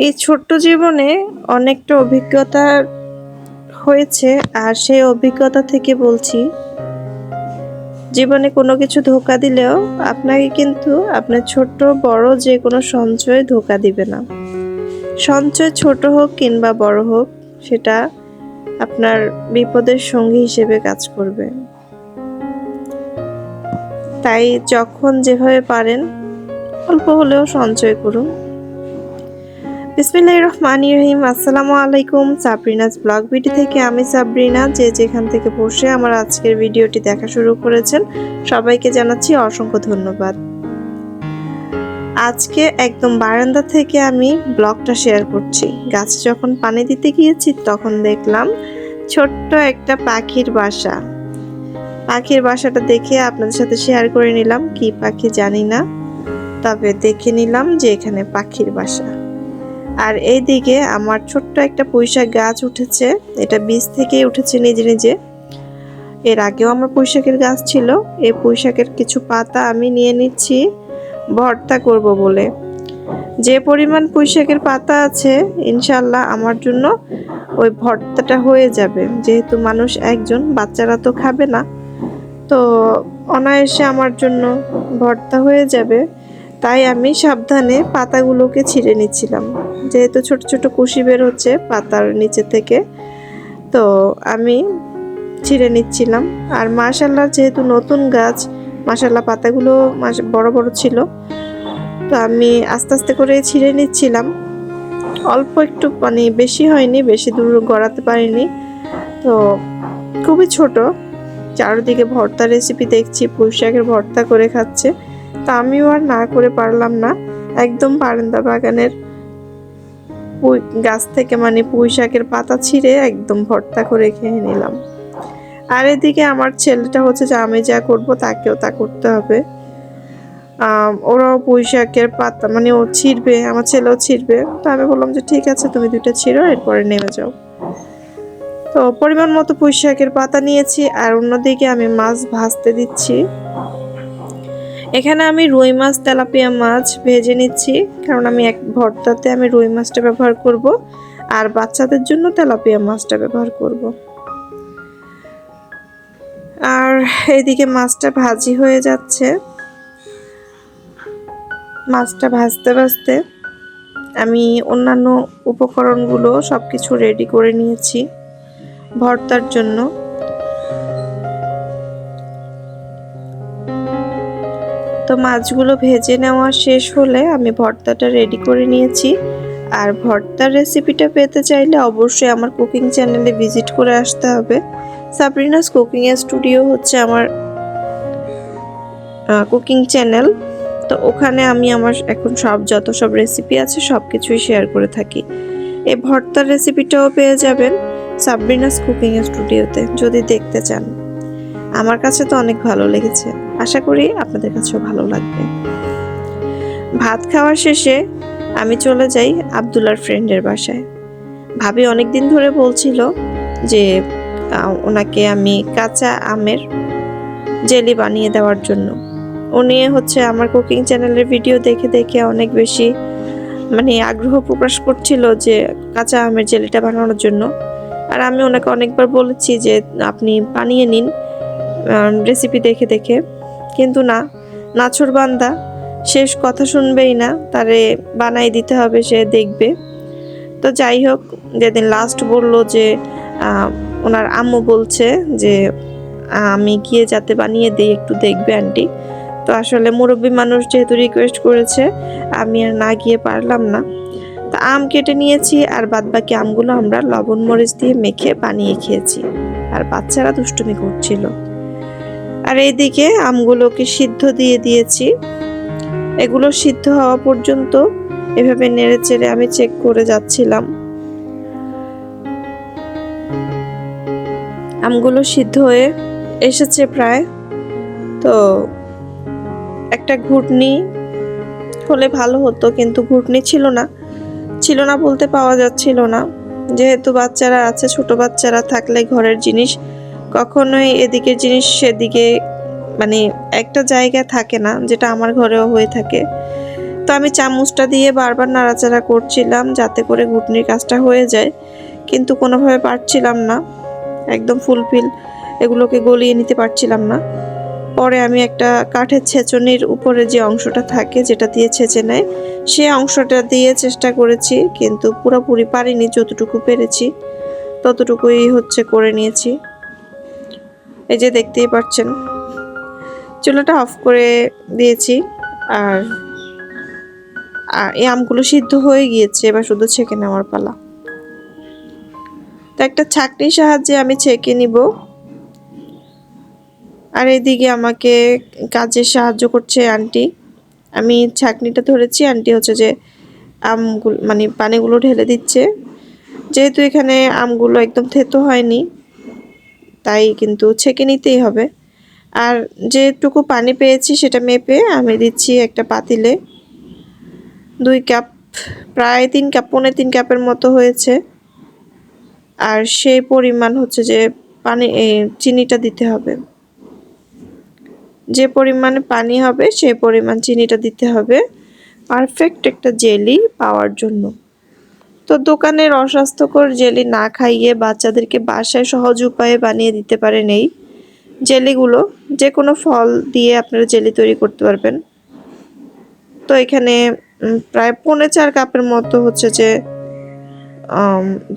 এই ছোট্ট জীবনে অনেকটা অভিজ্ঞতা হয়েছে, আর সেই অভিজ্ঞতা থেকে বলছি, জীবনে কোনো কিছু ধোঁকা দিলেও আপনাকে কিন্তু আপনার ছোট্ট বড় যে কোনো সঞ্চয় ধোঁকা দিবে না। সঞ্চয় ছোট হোক কিংবা বড় হোক, সেটা আপনার বিপদের সঙ্গী হিসেবে কাজ করবে। তাই যখন যেভাবে পারেন অল্প হলেও সঞ্চয় করুন। বিসমিল্লাহির রহমানির রহিম। আসসালামু আলাইকুম। সাবরিনাস ব্লগ ভিডিও থেকে আমি সাবরিনা। যে যেখান থেকে বসে আমার আজকের ভিডিওটি দেখা শুরু করেছেন, সবাইকে জানাচ্ছি অসংখ্য ধন্যবাদ। আজকে একদম বারান্দা থেকে আমি ব্লগটা শেয়ার করছি। গাছে যখন পানি দিতে গিয়েছি তখন দেখলাম ছোট্ট একটা পাখির বাসা। পাখির বাসাটা দেখে আপনাদের সাথে শেয়ার করে নিলাম। কি পাখি জানি না, তবে দেখে নিলাম যে এখানে পাখির বাসা। আর এইদিকে আমার ছোট্ট একটা পুঁইশাক গাছ উঠেছে। এটা বীজ থেকেই উঠেছে নিজে নিজে। এর আগেও আমার পুঁইশাকের গাছ ছিল। এই পুঁইশাকের কিছু পাতা আমি নিয়ে নিচ্ছি ভর্তা করব বলে। যে পরিমাণ পুঁইশাকের পাতা আছে, ইনশাল্লাহ আমার জন্য ওই ভর্তাটা হয়ে যাবে। যেহেতু মানুষ একজন, বাচ্চারা তো খাবে না, তো অনায়াসে আমার জন্য ভর্তা হয়ে যাবে। তাই আমি সাবধানে পাতাগুলোকে ছিঁড়ে নিচ্ছিলাম, যেহেতু ছোট ছোট কুশি বের হচ্ছে পাতার নিচে থেকে, তো আমি ছিঁড়ে নিচ্ছিলাম। আর মাশাআল্লাহ, যেহেতু নতুন গাছ, মাশাআল্লাহ পাতাগুলো বড় বড় ছিল, তো আমি আস্তে আস্তে করে ছিঁড়ে নিচ্ছিলাম। অল্প একটু, মানে বেশি হয়নি, বেশি দূর গড়াতে পারিনি, তো খুবই ছোট। চারিদিকে ভর্তা রেসিপি দেখছি, পুঁইশাকের ভর্তা করে খাচ্ছে, তা আমিও আর না করে পারলাম না। একদম বারান্দা বাগানের গাছ থেকে মানে পুঁইশাকের পাতা ছিঁড়ে একদম ভর্তা করে খেয়ে নিলাম। আর এদিকে আমার ছেলেটা হচ্ছে যে আমি যা করব তাকেও তা করতে হবে। ওরাও পুঁইশাকের পাতা মানে ও ছিঁড়বে, আমার ছেলেও ছিঁড়বে। তো আমি বললাম যে ঠিক আছে, তুমি দুইটা ছিঁড়ো, এরপরে নেমে যাও। তো পরিমাণ মতো পুঁইশাকের পাতা নিয়েছি। আর অন্যদিকে আমি মাছ ভাজতে দিচ্ছি। এখানে আমি রুই মাছ, তেলাপিয়া মাছ ভেজে নিচ্ছি, কারণ আমি এক ভর্তাতে আমি রুই মাছটা ব্যবহার করব, আর বাচ্চাদের জন্য তেলাপিয়া মাছটা ব্যবহার করব। আর এইদিকে মাছটা ভাজি হয়ে যাচ্ছে। মাছটা ভাজতে ভাজতে আমি অন্যান্য উপকরণগুলো সবকিছু রেডি করে নিয়েছি ভর্তার জন্য। তো মাছগুলো ভেজে নেওয়া শেষ হলে আমি ভর্তাটা রেডি করে নিয়েছি। আর ভর্তার রেসিপিটা পেতে চাইলে অবশ্যই আমার কুকিং চ্যানেলে ভিজিট করে আসতে হবে। সাবরিনাস কুকিং স্টুডিও হচ্ছে আমার কুকিং চ্যানেল। তো ওখানে আমি আমার এখন যত সব রেসিপি আছে সব কিছুই শেয়ার করে থাকি। এই ভর্তার রেসিপিটাও পেয়ে যাবেন সাবরিনাস কুকিং স্টুডিওতে, যদি দেখতে চান। আমার কাছে তো অনেক ভালো লেগেছে, আশা করি আপনাদের কাছেও ভালো লাগবে। ভাত খাওয়ার শেষে আমি চলে যাই আব্দুল্লার ফ্রেন্ডের বাসায়। ভাবি অনেকদিন ধরে বলছিল যে ওনাকে আমি কাঁচা আমের জেলি বানিয়ে দেওয়ার জন্য। উনি হচ্ছে আমার কুকিং চ্যানেলের ভিডিও দেখে দেখে অনেক বেশি মানে আগ্রহ প্রকাশ করছিল যে কাঁচা আমের জেলিটা বানানোর জন্য। আর আমি ওনাকে অনেকবার বলেছি যে আপনি বানিয়ে নিন রেসিপি দেখে দেখে, কিন্তু না, নাছোড়বান্দা, শেষ কথা শুনবেই না, তারে বানাই দিতে হবে, সে দেখবে। তো যাই হোক, যেদিন লাস্ট বলল যে ওনার আম্মু বলছে যে আমি গিয়ে যাতে বানিয়ে দিই, একটু দেখবে আন্টি। তো আসলে মুরব্বী মানুষ যেহেতু রিকোয়েস্ট করেছে, আমি আর না গিয়ে পারলাম না। তো আম কেটে নিয়েছি, আর বাদবাকি আমগুলো আমরা লবণ মরিচ দিয়ে মেখে বানিয়ে খেয়েছি। আর বাচ্চারা দুষ্টুমি করছিল। আর এইদিকে আমগুলোকে সিদ্ধ দিয়ে দিয়েছি। এগুলো সিদ্ধ হওয়া পর্যন্ত এভাবে নেড়ে চেড়ে আমি চেক করে যাচ্ছিলাম। আমগুলো সিদ্ধ হয়ে এসেছে প্রায়। তো একটা ঘুটনি হলে ভালো হতো, কিন্তু ঘুটনি ছিল না বলতে পাওয়া যাচ্ছিল না। যেহেতু বাচ্চারা আছে, ছোট বাচ্চারা থাকলে ঘরের জিনিস কখনোই এদিকের জিনিস সেদিকে মানে একটা জায়গা থাকে না, যেটা আমার ঘরেও হয়ে থাকে। তো আমি চামচটা দিয়ে বারবার নাড়াচাড়া করছিলাম যাতে করে ঘুটনির কাজটা হয়ে যায়, কিন্তু কোনোভাবে পারছিলাম না, একদম ফুলফিল এগুলোকে গলিয়ে নিতে পারছিলাম না। পরে আমি একটা কাঠের ছেঁচনির উপরে যে অংশটা থাকে যেটা দিয়ে ছেঁচে নেয় সেই অংশটা দিয়ে চেষ্টা করেছি, কিন্তু পুরোপুরি পারিনি, যতটুকু পেরেছি ততটুকুই করে নিয়েছি। এই যে দেখতেই পাচ্ছেন চুলাটা অফ করে দিয়েছি, আর এই আমগুলো সিদ্ধ হয়ে গিয়েছে, এবার শুধু ছেঁকে নেওয়ার পালা। তো একটা ছাঁকনির সাহায্যে আমি ছেঁকে নিব। আর এদিকে আমাকে কাজে সাহায্য করছে আন্টি। আমি ছাঁকনিটা ধরেছি, আন্টি যে আমগুলো মানে পানিগুলো ঢেলে দিচ্ছে। যেহেতু এখানে আমগুলো একদম থেতো হয়নি তাই কিন্তু ছেঁকে নিতেই হবে। আর যেটুকু পানি পেয়েছি সেটা মেপে আমি দিচ্ছি একটা পাতিলে। 2 কাপ, প্রায় 3 কাপ, পৌনে 3 কাপের মতো হয়েছে। আর সেই পরিমাণ যে পানি চিনিটা দিতে হবে, যে পরিমাণে পানি হবে সেই পরিমাণ চিনিটা দিতে হবে পারফেক্ট একটা জেলি পাওয়ার জন্য। তো দোকানের অস্বাস্থ্যকর জেলি না খাইয়ে বাচ্চাদেরকে বাসায় সহজ উপায়ে বানিয়ে দিতে পারেন এই জেলিগুলো। যে কোনো ফল দিয়ে আপনারা জেলি তৈরি করতে পারবেন। তো এখানে প্রায় পৌনে 4 কাপের মতো যে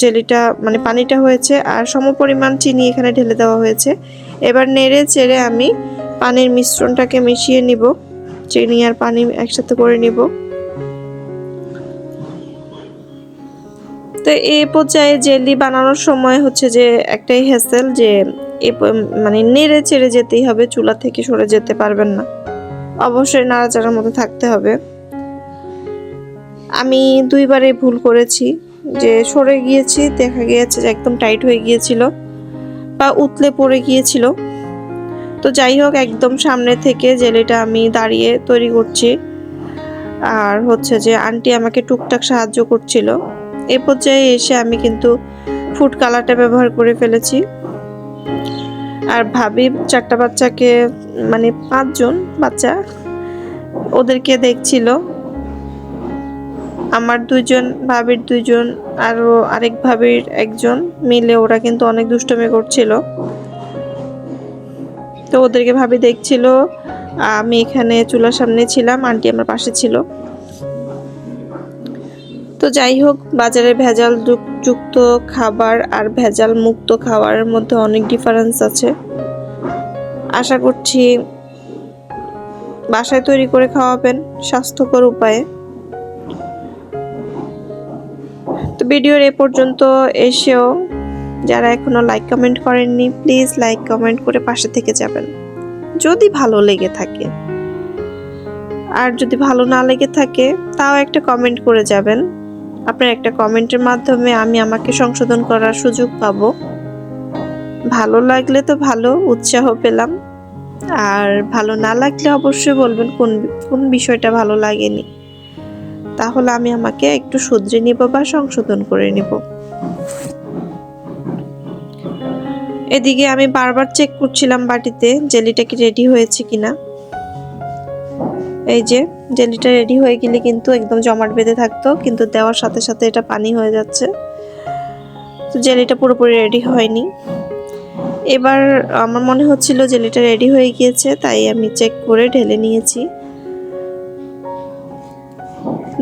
জেলিটা মানে পানিটা হয়েছে, আর সমপরিমাণ চিনি এখানে ঢেলে দেওয়া হয়েছে। এবার নেড়ে চেড়ে আমি পানির মিশ্রণটাকে মিশিয়ে নিব, চিনি আর পানি একসাথে করে নিব। তো এই পর্যায়ে জেলি বানানোর সময় যে একটাই হ্যাসেল, যে মানে নেড়ে চেড়ে যেতেই হবে, চুলা থেকে সরে যেতে পারবেন না, অবশ্যই নাড়াচাড়ার মতো থাকতে হবে। আমি 2 বারে ভুল করেছি, যে সরে গিয়েছি, দেখা গিয়েছে যে একদম টাইট হয়ে গিয়েছিল বা উতলে পড়ে গিয়েছিল। তো যাই হোক, একদম সামনে থেকে জেলিটা আমি দাঁড়িয়ে তৈরি করছি, আর যে আন্টি আমাকে টুকটাক সাহায্য করছিল। এই পর্যায়ে এসে আমি কিন্তু ফুড কালারটা ব্যবহার করে ফেলেছি। আর ভাবি 4টা বাচ্চাকে মানে 5 জন বাচ্চা ওদেরকে দেখছিল, আমার 2 জন, ভাবির 2 জন, আরও আরেক ভাবির 1 জন মিলে ওরা কিন্তু অনেক দুষ্টুমি করছিল। তো ওদেরকে ভাবি দেখছিল, আমি এখানে চুলার সামনে ছিলাম, আন্টি আমার পাশে ছিল। তো যাই হোক, বাজারে ভেজাল যুক্ত খাবার আর ভেজাল মুক্ত খাবারের মধ্যে অনেক ডিফারেন্স আছে। আশা করছি বাসায় তৈরি করে খাওয়াবেন স্বাস্থ্যকর উপায়ে। তো ভিডিওর এ পর্যন্ত এসেও যারা এখনো লাইক কমেন্ট করেননি, প্লিজ লাইক কমেন্ট করে পাশে থেকে যাবেন যদি ভালো লেগে থাকে। আর যদি ভালো না লেগে থাকে তাও একটা কমেন্ট করে যাবেন। আপনার একটা কমেন্টের মাধ্যমে আমি আমাকে সংশোধন করার সুযোগ পাবো। ভালো লাগলে তো ভালো, উৎসাহ পেলাম। আর ভালো না লাগলে অবশ্যই বলবেন কোন বিষয়টা ভালো লাগেনি, তাহলে আমি আমাকে একটু শুধরে নিব বা সংশোধন করে নিব। এদিকে আমি বারবার চেক করছিলাম বাটিতে জেলিটা কি রেডি হয়েছে কিনা। এই যে জেলিটা রেডি হয়ে গেলে কিন্তু একদম জমাট বেঁধে থাকতো, কিন্তু দেওয়ার সাথে সাথে এটা পানি হয়ে যাচ্ছে। তো জেলিটা পুরোপুরি রেডি হয়নি। এবার আমার মনে হচ্ছিল জেলিটা রেডি হয়ে গিয়েছে, তাই আমি চেক করে ঢেলে নিয়েছি।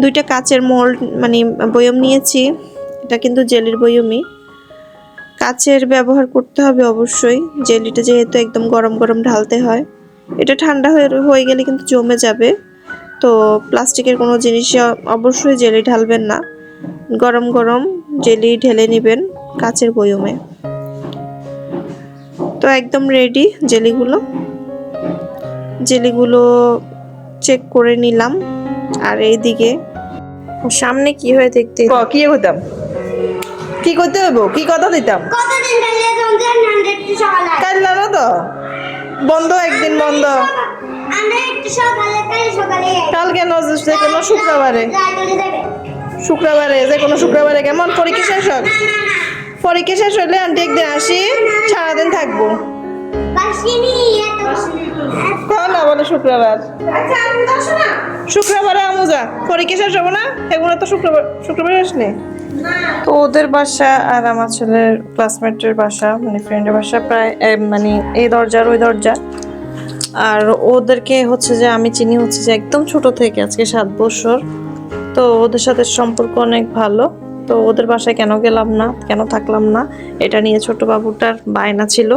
2টা কাচের মোল্ড মানে বয়ম নিয়েছি, এটা কিন্তু জেলির বয়মই। কাচের ব্যবহার করতে হবে অবশ্যই, জেলিটা যেহেতু একদম গরম গরম ঢালতে হয়। এটা ঠান্ডা হয়ে গেলে কিন্তু জমে যাবে। তো প্লাস্টিকের কোনো জিনিসে অবশ্যই জেলি ঢালবেন না, গরম গরম জেলি ঢেলে নেবেন কাচের বয়মে। তো একদম রেডি জেলিগুলো চেক করে নিলাম। আর এইদিকে সামনে কি হয় দেখতে কি হইতাম, কি করতে হইব, কি কথা দিতাম কাল তো বন্ধ, একদিন বন্ধ। কাল কেন? যে কোনো শুক্রবারে যে কোনো শুক্রবারে কেমন? পরীক্ষা শেষ হলে আন্টি একদিন আসি, সারাদিন থাকবো। কও না বলে শুক্রবার। শুক্রবারে আমু যা পরীক্ষা শেষ হবো না, এগুলো তো শুক্রবার আসলে। তো ওদের বাসা আর আমার ছেলের ক্লাসমেটের বাসা মানে ফ্রেন্ডের বাসা প্রায় মানে এই দরজার ওই দরজা। আর ওদেরকে হচ্ছে যে আমি চিনি হচ্ছে যে একদম ছোট থেকে, আজকে 7 বছর। তো ওদের সাথে সম্পর্ক অনেক ভালো। তো ওদের বাসায় কেন গেলাম না, কেন থাকলাম না, এটা নিয়ে ছোট বাবুটার বায়না ছিল।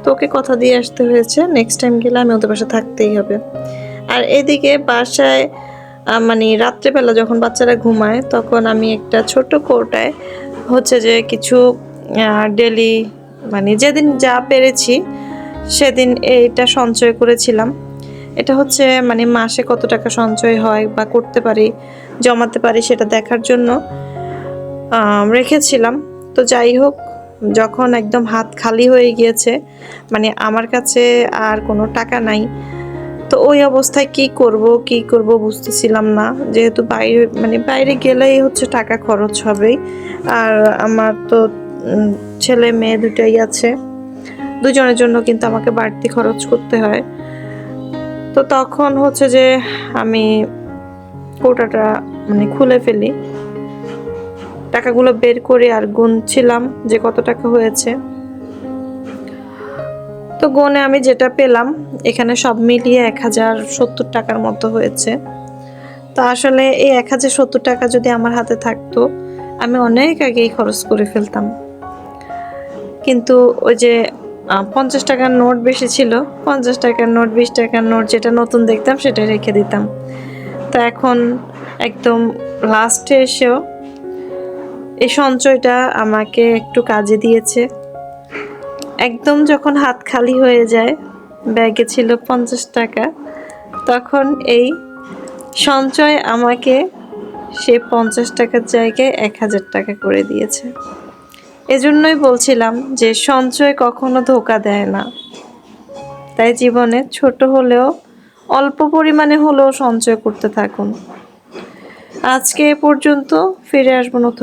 তো ওকে কথা দিয়ে আসতে হয়েছে, নেক্সট টাইম গেলে আমি ওদের বাসায় থাকতেই হবে। আর এদিকে বাসায় মানে রাত্রেবেলা যখন বাচ্চারা ঘুমায় তখন আমি একটা ছোট কৌটায় হচ্ছে যে কিছু ডেলি মানে যেদিন যা পেরেছি সেদিন এটা সঞ্চয় করেছিলাম। এটা হচ্ছে মানে মাসে কত টাকা সঞ্চয় হয় বা করতে পারি, জমাতে পারি সেটা দেখার জন্য রেখেছিলাম। তো যাই হোক, যখন একদম হাত খালি হয়ে গিয়েছে, মানে আমার কাছে আর কোনো টাকা নাই, তো ওই অবস্থায় কি করব বুঝতেছিলাম না। যেহেতু বাইরে গেলেই হচ্ছে টাকা খরচ হবেই। আর আমার তো ছেলে মেয়ে দুটাই আছে, দুজনের জন্য কিন্তু আমাকে বাড়তি খরচ করতে হয়। তো তখন হচ্ছে যে আমি কৌটাটা মানে খুলে ফেলি, টাকাগুলো বের করে আর গুনছিলাম যে কত টাকা হয়েছে। তো গুনে আমি যেটা পেলাম এখানে সব মিলিয়ে 1070 টাকার মতো হয়েছে। তো আসলে এই 1070 টাকা যদি আমার হাতে থাকতো আমি অনেক আগেই খরচ করে ফেলতাম। কিন্তু ওই যে 50 টাকার নোট বেশি ছিল, 50 টাকার নোট, 20 টাকার নোট যেটা নতুন দেখতাম সেটা রেখে দিতাম। তো এখন একদম লাস্টে এসেও এই সঞ্চয়টা আমাকে একটু কাজে দিয়েছে। একদম যখন হাত খালি হয়ে যায়, ব্যাগে ছিল 50 টাকা, তখন এই সঞ্চয় আমাকে সে 50 টাকার জায়গায় 1000 টাকা করে দিয়েছে। এজন্যই বলছিলাম যে সঞ্চয় কখনো ধোঁকা দেয় না। তাই জীবনে ছোট হলেও অল্প পরিমাণে হলেও সঞ্চয় করতে থাকুন। আজকে এ পর্যন্ত, ফিরে আসবো নতুন